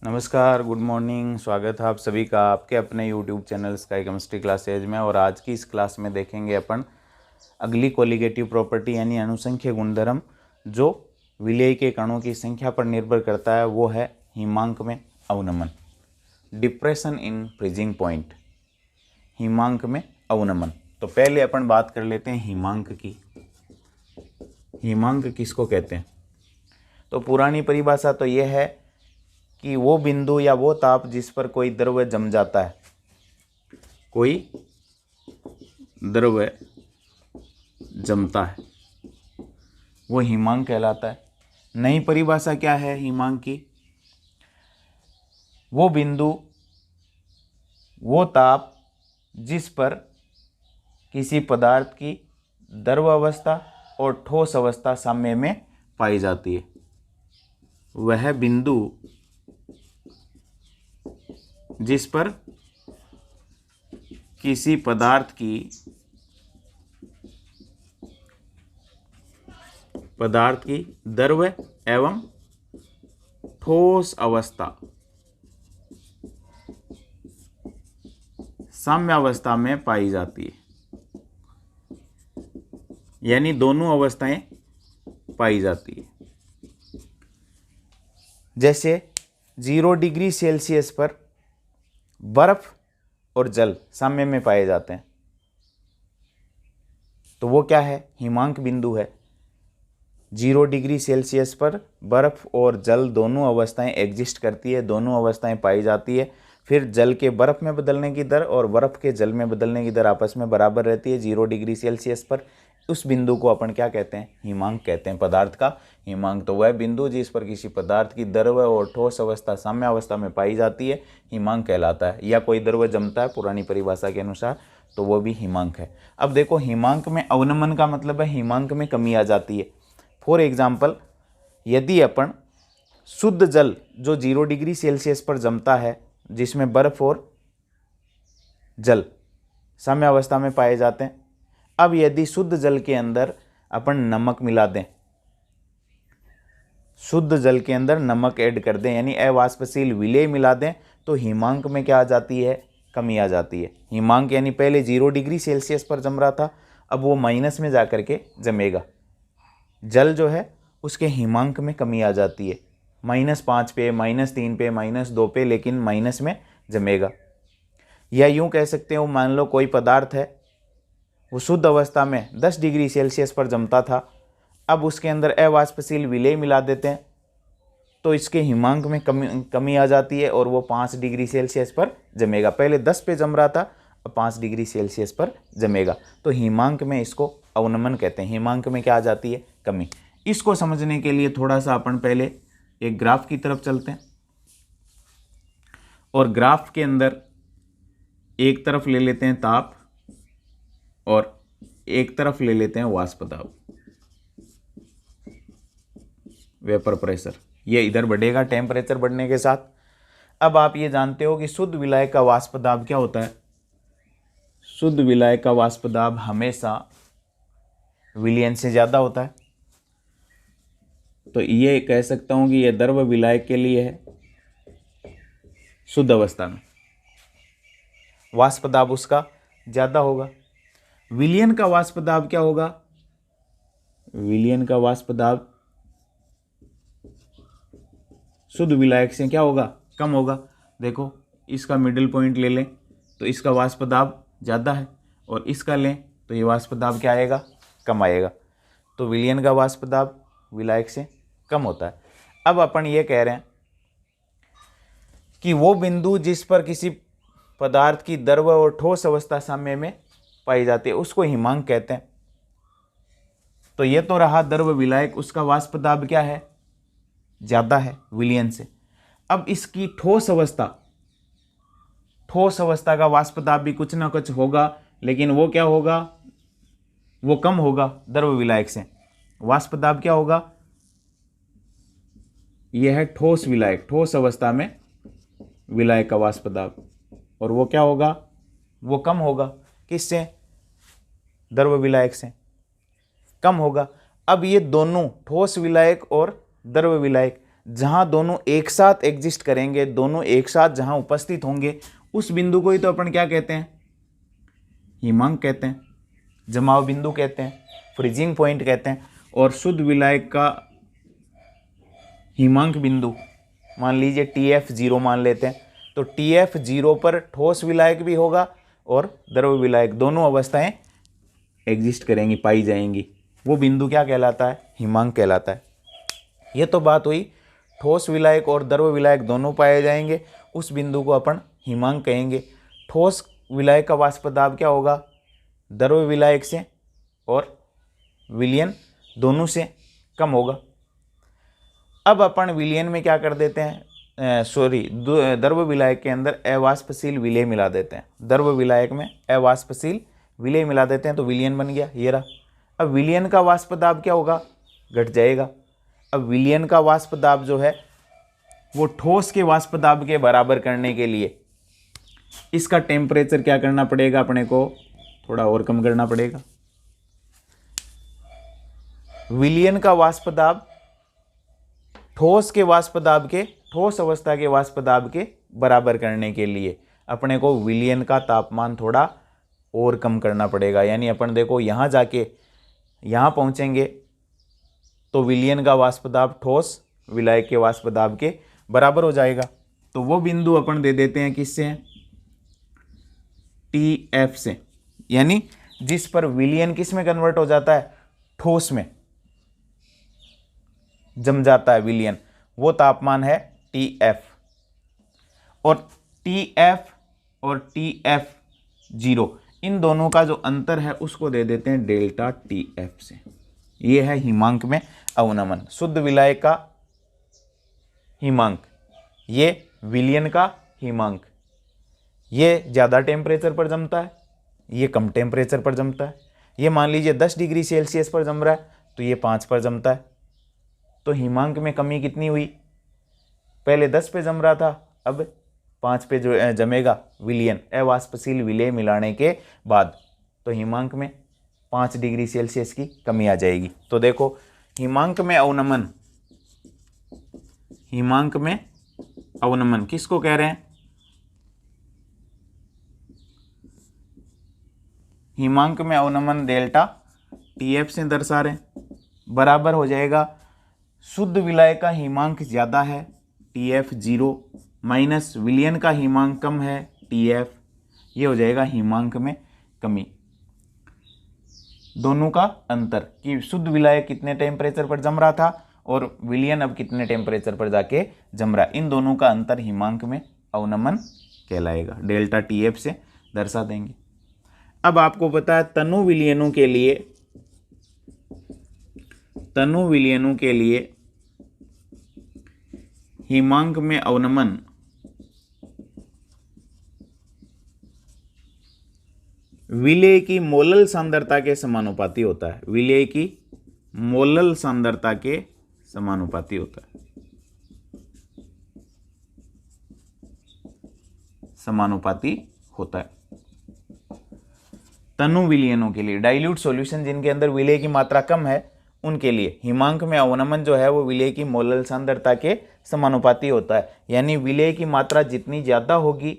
नमस्कार, good morning. स्वागत है आप सभी का आपके अपने YouTube channel sky chemistry classes में। और आज की इस क्लास में देखेंगे अपन अगली कोलिगेटिव प्रॉपर्टी यानी अनुसंख्यक गुणधर्म जो विलेय के कणों की संख्या पर निर्भर करता है, वो है हिमांक में अवनमन, डिप्रेशन इन फ्रीजिंग पॉइंट। हिमांक में अवनमन। तो पहले अपन बात कर लेते हैं हिमांक की। हिमांक किसको कहते हैं? तो पुरानी परिभाषा तो यह है कि वो बिंदु या वो ताप जिस पर कोई द्रव्य जम जाता है, कोई द्रव्य जमता है, वो हिमांक कहलाता है। नई परिभाषा क्या है हिमांक की? वो बिंदु, वो ताप जिस पर किसी पदार्थ की द्रव अवस्था और ठोस अवस्था साम्य में पाई जाती है। वह बिंदु जिस पर किसी पदार्थ की द्रव एवं ठोस अवस्था साम्य अवस्था में पाई जाती है, यानी दोनों अवस्थाएं पाई जाती है। जैसे 0 डिग्री सेल्सियस पर बर्फ और जल साम्य में पाए जाते हैं, तो वो क्या है? हिमांक बिंदु है। 0 डिग्री सेल्सियस पर बर्फ और जल दोनों अवस्थाएं एग्जिस्ट करती है, दोनों अवस्थाएं पाई जाती है। फिर जल के बर्फ में बदलने की दर और बर्फ के जल में बदलने की दर आपस में बराबर रहती है 0 डिग्री सेल्सियस पर। उस बिंदु को अपन क्या कहते हैं? हिमांक कहते हैं। पदार्थ का हिमांक तो वह बिंदु जिस पर किसी पदार्थ की द्रव और ठोस अवस्था साम्य अवस्था में पाई जाती है, हिमांक कहलाता है। या कोई द्रव्य जमता है पुरानी परिभाषा के अनुसार, तो वो भी हिमांक है। अब देखो, हिमांक में अवनमन का मतलब है हिमांक में कमी आ जाती है। फॉर एग्जाम्पल, यदि अपन शुद्ध जल जो 0 डिग्री सेल्सियस पर जमता है, जिसमें बर्फ और जल साम्य अवस्था में पाए जाते हैं, अब यदि शुद्ध जल के अंदर अपन नमक मिला दें, शुद्ध जल के अंदर नमक ऐड कर दें, यानी अवाष्पशील विलेय मिला दें, तो हिमांक में क्या आ जाती है? कमी आ जाती है। हिमांक यानी पहले 0 डिग्री सेल्सियस पर जम रहा था, अब वो माइनस में जाकर के जमेगा। जल जो है उसके हिमांक में कमी आ जाती है, -5 पे, -3 पे, -2 पे, लेकिन माइनस में जमेगा। या यूं कह सकते हो, मान लो कोई पदार्थ है, वो शुद्ध अवस्था में 10 डिग्री सेल्सियस पर जमता था, अब उसके अंदर अवाष्पशील विलेय मिला देते हैं, तो इसके हिमांक में कमी आ जाती है और वो 5 डिग्री सेल्सियस पर जमेगा। पहले 10 पे जम रहा था, अब 5 डिग्री सेल्सियस पर जमेगा। तो हिमांक में इसको अवनमन कहते हैं। हिमांक में क्या आ जाती है? कमी। इसको समझने के लिए थोड़ा सा अपन पहले एक ग्राफ की तरफ चलते हैं, और ग्राफ के अंदर एक तरफ ले लेते हैं ताप और एक तरफ ले लेते हैं वाष्प दाब, वेपर प्रेशर। ये इधर बढ़ेगा टेम्परेचर बढ़ने के साथ। अब आप ये जानते हो कि शुद्ध विलायक का वाष्प दाब क्या होता है? शुद्ध विलायक का वाष्प दाब हमेशा विलयन से ज़्यादा होता है। तो ये कह सकता हूँ कि ये द्रव विलायक के लिए है। शुद्ध अवस्था में वाष्प दाब उसका ज़्यादा होगा। विलयन का वाष्प दाब क्या होगा? विलयन का वाष्प दाब शुद्ध विलायक से क्या होगा? कम होगा। देखो, इसका मिडिल पॉइंट ले लें तो इसका वाष्प दाब ज़्यादा है, और इसका लें तो ये वाष्प दाब क्या आएगा? कम आएगा। तो विलयन का वाष्प दाब विलायक से कम होता है। अब अपन ये कह रहे हैं कि वो बिंदु जिस पर किसी पदार्थ की द्रव और ठोस अवस्था साम्य में पाई जाती है, उसको हिमांक कहते हैं। तो ये तो रहा द्रव विलायक, उसका वाष्प दाब क्या है? ज़्यादा है विलयन से। अब इसकी ठोस अवस्था का वाष्प दाब भी कुछ ना कुछ होगा, लेकिन वो क्या होगा? वो कम होगा द्रव विलायक से। वाष्प दाब क्या होगा? यह है ठोस विलायक, ठोस अवस्था में विलायक का वाष्प दाब, और वो क्या होगा? वो कम होगा। किससे? द्रव विलायक से कम होगा। अब ये दोनों ठोस विलायक और द्रव विलायक जहाँ दोनों एक साथ एग्जिस्ट करेंगे, दोनों एक साथ जहाँ उपस्थित होंगे, उस बिंदु को ही तो अपन क्या कहते हैं, हिमांक कहते हैं, जमाव बिंदु कहते हैं, फ्रीजिंग पॉइंट कहते हैं। और शुद्ध विलायक का हिमांक बिंदु मान लीजिए TF0 मान लेते हैं, तो TF0 पर ठोस विलायक भी होगा और द्रव विलायक, दोनों अवस्थाएं एग्जिस्ट करेंगी, पाई जाएंगी। वो बिंदु क्या कहलाता है, हिमांक कहलाता है। ये तो बात हुई ठोस विलायक और द्रव विलायक दोनों पाए जाएंगे, उस बिंदु को अपन हिमांक कहेंगे। ठोस विलायक का वाष्प दाब क्या होगा, द्रव विलायक से और विलयन दोनों से कम होगा। अब अपन विलयन में क्या कर देते हैं, द्रव विलायक के अंदर अवाष्पशील विलेय मिला देते हैं। द्रव विलायक में अवाष्पशील विलेय मिला देते हैं तो विलयन बन गया, ये रहा। अब विलयन का वाष्प दाब क्या होगा, घट जाएगा। अब विलयन का वाष्प दाब जो है वो ठोस के वाष्प दाब के बराबर करने के लिए इसका टेम्परेचर क्या करना पड़ेगा, अपने को थोड़ा और कम करना पड़ेगा। विलयन का वाष्प दाब ठोस के वाष्प दाब के, ठोस अवस्था के वाष्प दाब के बराबर करने के लिए अपने को विलयन का तापमान थोड़ा और कम करना पड़ेगा। यानी अपन देखो यहाँ जाके यहाँ पहुँचेंगे तो विलयन का वाष्प दाब ठोस विलायक के वाष्प दाब के बराबर हो जाएगा। तो वो बिंदु अपन दे देते हैं किससे, TF से, यानी जिस पर विलयन किस में कन्वर्ट हो जाता है, ठोस में जम जाता है विलयन, वो तापमान है TF। और TF और TF0 इन दोनों का जो अंतर है उसको दे देते हैं डेल्टा TF से। ये है हिमांक में अवनमन, शुद्ध विलायक का हिमांक, ये विलयन का हिमांक। ये ज़्यादा टेम्परेचर पर जमता है, ये कम टेम्परेचर पर जमता है। ये मान लीजिए 10 डिग्री सेल्सियस पर जम रहा है तो ये 5 पर जमता है। तो हिमांक में कमी कितनी हुई, पहले 10 पे जम रहा था, अब 5 पे जो जमेगा विलयन, अवाष्पशील विलेय मिलाने के बाद, तो हिमांक में 5 डिग्री सेल्सियस की कमी आ जाएगी। तो देखो हिमांक में अवनमन, हिमांक में अवनमन किसको कह रहे हैं, हिमांक में अवनमन डेल्टा TF से दर्शा रहे हैं, बराबर हो जाएगा शुद्ध विलायक का हिमांक ज़्यादा है TF0 माइनस विलयन का हिमांक कम है TF, ये हो जाएगा हिमांक में कमी। दोनों का अंतर कि शुद्ध विलायक कितने टेम्परेचर पर जम रहा था और विलयन अब कितने टेम्परेचर पर जाके जम रहा है, इन दोनों का अंतर हिमांक में अवनमन कहलाएगा, डेल्टा TF से दर्शा देंगे। अब आपको पता है तनु विलयनों के लिए, तनु विलयनों के लिए हिमांक में अवनमन विलेय की मोलल सांद्रता के समानुपाती होता है, विलेय की मोलल सांद्रता के समानुपाती होता है, समानुपाती होता है। तनु विलयनों के लिए, डाइल्यूट सॉल्यूशन जिनके अंदर विलेय की मात्रा कम है उनके लिए हिमांक में अवनमन जो है वो विलेय की मोलल सांद्रता के समानुपाती होता है। यानी विलेय की मात्रा जितनी ज़्यादा होगी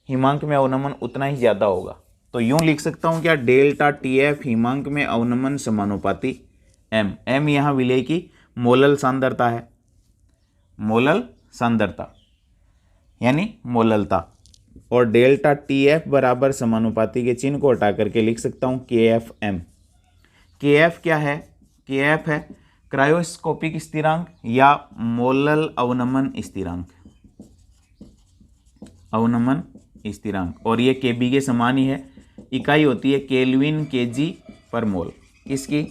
हिमांक में अवनमन उतना ही ज़्यादा होगा। तो यूं लिख सकता हूं क्या, डेल्टा TF हिमांक में अवनमन समानुपाती M, M यहाँ विलेय की मोलल सांद्रता है, मोलल सांद्रता यानी मोललता, और डेल्टा TF बराबर समानुपाती के चिन्ह को हटा करके लिख सकता हूँ KFM। KF क्या है, KF है क्रायोस्कोपिक स्थिरांक या मोलल अवनमन स्थिरांक, अवनमन स्थिरांक, और ये KB के समान ही है। इकाई होती है केल्विन kg पर मोल, किसकी,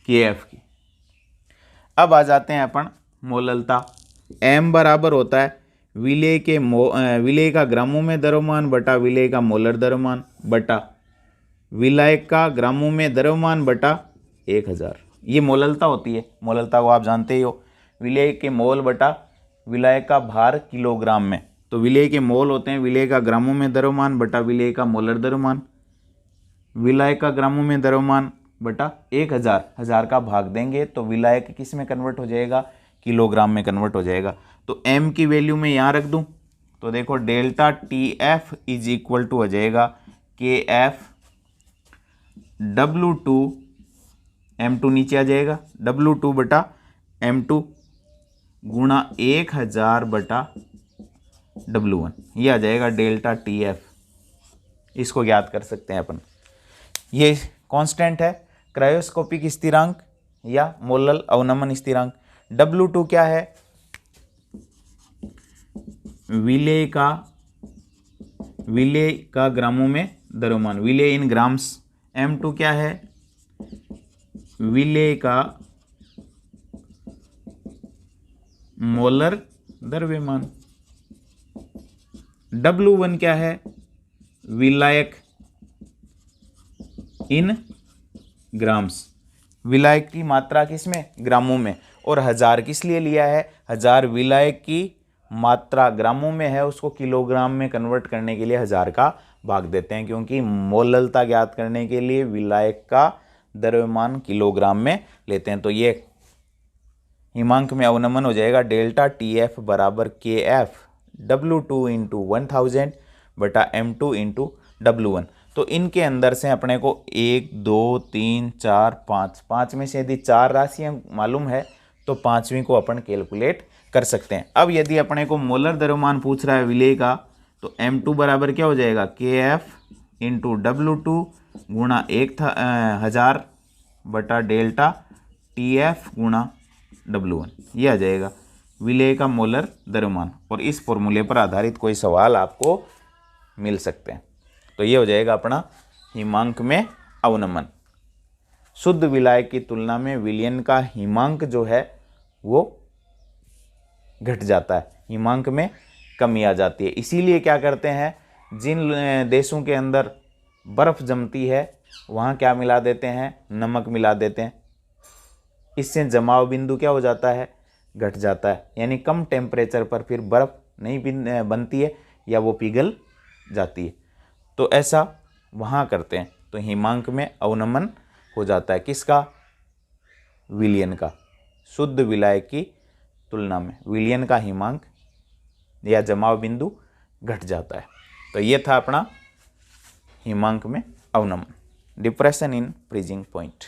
KF की। अब आ जाते हैं अपन मोललता। M बराबर होता है विलेय के विलेय का ग्रामों में द्रव्यमान बटा विलेय का मोलर द्रव्यमान बटा विलायक का ग्रामों में द्रव्यमान बटा 1000। ये मोललता होती है, मोललता को आप जानते ही हो, विलेय के मोल बटा विलायक का भार किलोग्राम में। तो विलेय के मोल होते हैं विलेय का ग्रामों में द्रव्यमान बटा विलेय का मोलर द्रव्यमान, विलायक का ग्रामों में द्रव्यमान बटा 1000, 1000 का भाग देंगे तो विलायक किस में कन्वर्ट हो जाएगा, किलोग्राम में कन्वर्ट हो जाएगा। तो m की वैल्यू मैं यहाँ रख दूँ तो देखो delta TF is equal to हो जाएगा KF W2 M2 नीचे आ जाएगा W2 बटा M2 गुणा 1000 बटा W1, ये आ जाएगा डेल्टा TF। इसको ज्ञात कर सकते हैं अपन। ये कांस्टेंट है, क्रायोस्कोपिक स्थिरांक या मोलल अवनमन स्थिरांक। W2 क्या है? विलेय का ग्रामों में द्रव्यमान, विलेय इन ग्राम्स। M2 क्या है? विलेय का मोलर द्रव्यमान। W1 क्या है? विलायक इन ग्राम्स, विलायक की मात्रा किसमें? ग्रामों में। और 1000 किस लिए लिया है? 1000 विलायक की मात्रा ग्रामों में है, उसको किलोग्राम में कन्वर्ट करने के लिए 1000 का भाग देते हैं, क्योंकि मोललता ज्ञात करने के लिए विलायक का द्रव्यमान किलोग्राम में लेते हैं। तो ये हिमांक में अवनमन हो जाएगा डेल्टा TF बराबर KF W2 इंटू 1000 बटा M2 इंटू W1। तो इनके अंदर से अपने को 1 2 3 4 5 में से यदि 4 राशियां मालूम है तो 5वीं को अपन कैलकुलेट कर सकते हैं। अब यदि अपने को मोलर द्रव्यमान पूछ रहा है विलेय का, तो M2 बराबर क्या हो जाएगा? KF इंटू W2 गुणा 1000 बटा डेल्टा TF गुणा W1, ये आ जाएगा विलेय का मोलर द्रव्यमान। और इस फॉर्मूले पर आधारित कोई सवाल आपको मिल सकते हैं। तो ये हो जाएगा अपना हिमांक में अवनमन। शुद्ध विलायक की तुलना में विलयन का हिमांक जो है वो घट जाता है, हिमांक में कमी आ जाती है। इसीलिए क्या करते हैं, जिन देशों के अंदर बर्फ़ जमती है वहाँ क्या मिला देते हैं? नमक मिला देते हैं। इससे जमाव बिंदु क्या हो जाता है? घट जाता है। यानी कम टेम्परेचर पर फिर बर्फ़ नहीं बनती है या वो पिघल जाती है। तो ऐसा वहाँ करते हैं। तो हिमांक में अवनमन हो जाता है किसका? विलयन का। शुद्ध विलायक की तुलना में विलयन का हिमांक या जमाव बिंदु घट जाता है। तो ये था अपना हिमांक में अवनमन, डिप्रेशन इन फ्रीजिंग पॉइंट।